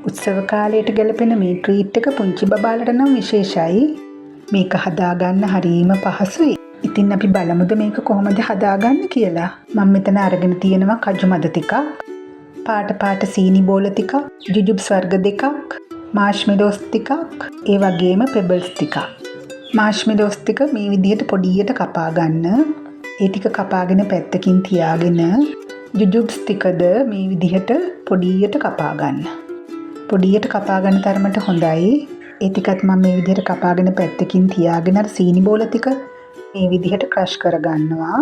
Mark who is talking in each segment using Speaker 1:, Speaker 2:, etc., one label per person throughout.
Speaker 1: උත්සව කාලයට ගැලපෙන මේ ට්‍රීට් එක පුංචි බබාලට නම් විශේෂයි. මේක හදාගන්න හරීම පහසුයි. ඉතින් අපි බලමුද මේක කොහොමද හදාගන්න කියලා. මම මෙතන අරගෙන තියෙනවා කජු මද ටිකක්, පාට සීනි බෝල ටිකක්, ජුජුබ්ස් වර්ග දෙකක්, මාෂ්මෙලෝස් ටිකක්, ඒ වගේම පෙබල්ස් ටිකක්. මාෂ්මෙලෝස් ටික මේ විදිහට පොඩියට කපා ගන්න. ඒ ටික කපාගෙන පැත්තකින් තියාගෙන ජුජුබ්ස් ටිකද මේ විදිහට පොඩියට කපා ගන්න. පොඩියට කපා ගන්න තරමට හොඳයි. ඒ ටිකත් මම මේ විදිහට කපාගෙන පැත්තකින් තියාගෙන අර සීනි බෝල ටික මේ විදිහට ක්‍රෂ් කරගන්නවා.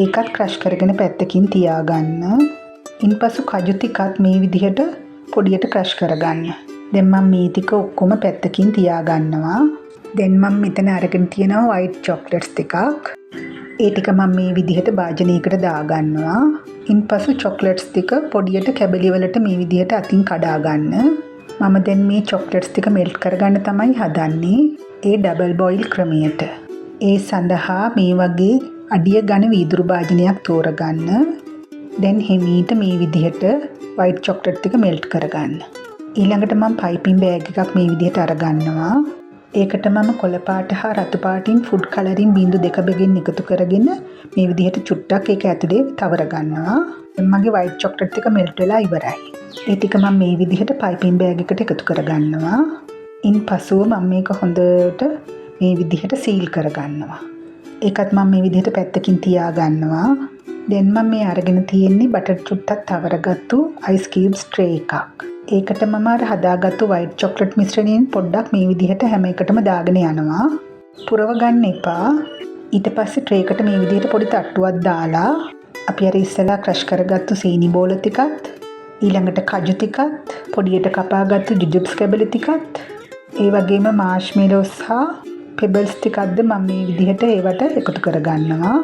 Speaker 1: ඒකත් ක්‍රෂ් කරගෙන පැත්තකින් තියාගන්න. ඉන්පසු කජු ටිකත් මේ විදිහට පොඩියට ක්‍රෂ් කරගන්න. දැන් මම මේ ටික ඔක්කොම පැත්තකින් තියාගන්නවා. දැන් මම මෙතන අරගෙන තියෙනවා white chocolates ටිකක්. ඒ ටික මම මේ විදිහට භාජනයකට දාගන්නවා. ඉන්පසු chocolates ටික පොඩියට කැබලි වලට මේ විදිහට අතින් කඩා ගන්න. මම දැන් මේ chocolates ටික මෙල්ට් කරගන්න තමයි හදන්නේ. ඒ ඩබල් බොයිල් ක්‍රමයට. ඒ සඳහා මේ වගේ අඩිය ඝන වීදුරු භාජනයක් තෝරගන්න. දැන් හිමීට මේ විදිහට white chocolate ටික මෙල්ට් කරගන්න. ඊළඟට මම පයිපින් බෑග් එකක් මේ විදිහට අරගන්නවා. ඒකට මම කොළ පාට හා රතු පාටින් ෆුඩ් කලරින් බිංදු 2 බෙගෙන් එකතු කරගෙන මේ විදිහට චුට්ටක් ඒක ඇතුලේ තවර ගන්නවා. දැන් මගේ white chocolate ටික මෙල්ට් වෙලා ඉවරයි. ඒ ටික මම මේ විදිහට පයිපින් බෑග් එකට එකතු කරගන්නවා. ඉන්පසුව මම මේක හොඳට මේ විදිහට සීල් කරගන්නවා. ඒකත් මම මේ විදිහට පැත්තකින් තියාගන්නවා. දැන් මම මේ අරගෙන තියෙන්නේ බටර් චුට්ටක් තවරගත්තු ice cubes tray එකක්. ඒකට මම අර හදාගත්තු white chocolate මිශ්‍රණයෙන් පොඩ්ඩක් මේ විදිහට හැම එකටම දාගෙන යනවා. පුරව ගන්න එපා. ඊට පස්සේ tray එකට මේ විදිහට පොඩි තට්ටුවක් දාලා අපි අර ඉස්සලා ක්‍රෂ් කරගත්තු සීනි බෝල ටිකත්, ඊළඟට කජු ටිකත්, පොඩියට කපාගත්තු ජුජුබ්ස් කැබලි ටිකත්, ඒ වගේම මාෂ්මෙලෝස් හා පෙබල්ස් ටිකක්ද මම මේ විදිහට ඒවට එකතු කරගන්නවා.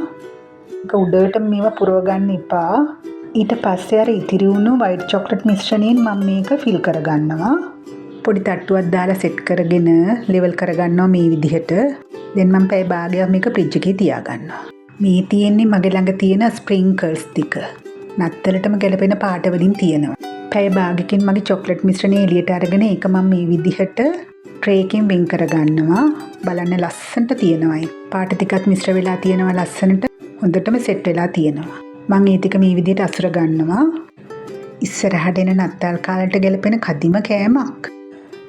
Speaker 1: ඒක උඩට මේවා පුරව ගන්න එපා. ඊට පස්සේ අර ඉතිරි වුණු white chocolate මිශ්‍රණයෙන් මම මේක ෆිල් කරගන්නවා. පොඩි තට්ටුවක් දාලා සෙට් කරගෙන ලෙවල් කරගන්නවා මේ විදිහට. දැන් මම පැය භාගයක් මේක ෆ්‍රිජ් එකේ තියාගන්නවා. මේ තියෙන්නේ මගේ ළඟ තියෙන ස්ප්‍රින්කල්ස් ටික. නත්තලටම ගැලපෙන පාට වලින් තියෙනවා. පැය භාගකින් මගේ chocolate මිශ්‍රණය එළියට අරගෙන ඒක මම මේ විදිහට tray එකෙන් වෙන් කරගන්නවා. බලන්න ලස්සනට තියෙනවා. පාට ටිකත් මිශ්‍ර වෙලා තියෙනවා ලස්සනට. හොඳටම සෙට් වෙලා තියෙනවා. මම ඒ ටික මේ විදිහට අසුර ගන්නවා. ඉස්සරහට එන නත්තල් කාලයට ගැලපෙන කදිම කෑමක්.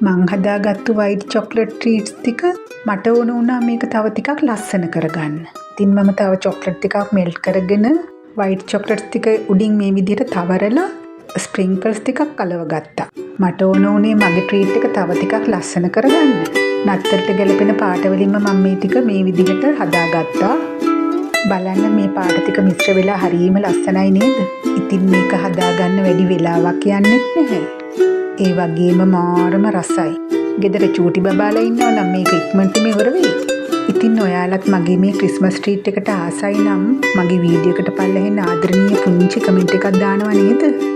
Speaker 1: මං හදාගත්තු white chocolate treats ටික මට ඕන වුණා මේක තව ටිකක් ලස්සන කරගන්න. ඉතින් මම තව chocolate ටිකක් මෙල්ට් කරගෙන white chocolate ටික උඩින් මේ විදිහට තවරලා sprinkles ටිකක් අලව ගත්තා. මට ඕන උනේ මගේ treat එක තව ටිකක් ලස්සන කරගන්න. නත්තලට ගැලපෙන පාට වලින්ම මම මේ ටික මේ විදිහට හදාගත්තා. බලන්න මේ පාට ටික මිශ්‍ර වෙලා හරියම ලස්සනයි නේද? ඉතින් මේක හදාගන්න වැඩි වෙලාවක් යන්නේ නැහැ. ඒ වගේම මාරම රසයි. ගෙදර චූටි බබාලා ඉන්නවා නම් මේක ඉක්මනටම ඉවර වෙයි. ඉතින් ඔයාලත් මගේ මේ ක්‍රිස්මස් ට්‍රීට් එකට ආසයි නම් මගේ වීඩියෝ එකට පල්ලෙහෙන් ආදරණීය පුංචි කමෙන්ට් එකක් දානවා නේද?